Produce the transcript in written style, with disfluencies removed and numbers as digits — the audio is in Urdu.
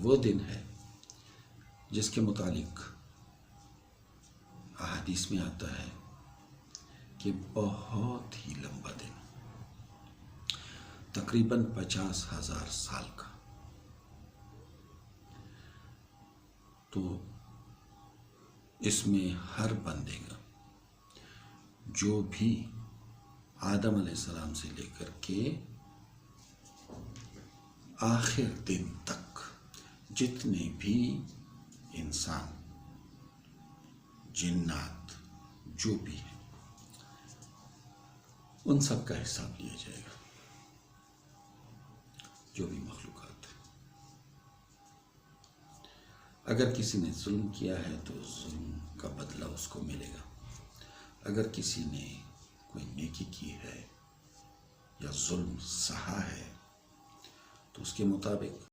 وہ دن ہے جس کے متعلق احادیث میں آتا ہے کہ بہت ہی لمبا دن، تقریباً 50,000 سال کا۔ تو اس میں ہر بندے کا، جو بھی آدم علیہ السلام سے لے کر کے آخر دن تک جتنے بھی انسان، جنات، جو بھی ہیں، ان سب کا حساب لیا جائے گا، جو بھی مخلوقات ہیں۔ اگر کسی نے ظلم کیا ہے تو ظلم کا بدلہ اس کو ملے گا، اگر کسی نے کوئی نیکی کی ہے یا ظلم سہا ہے تو اس کے مطابق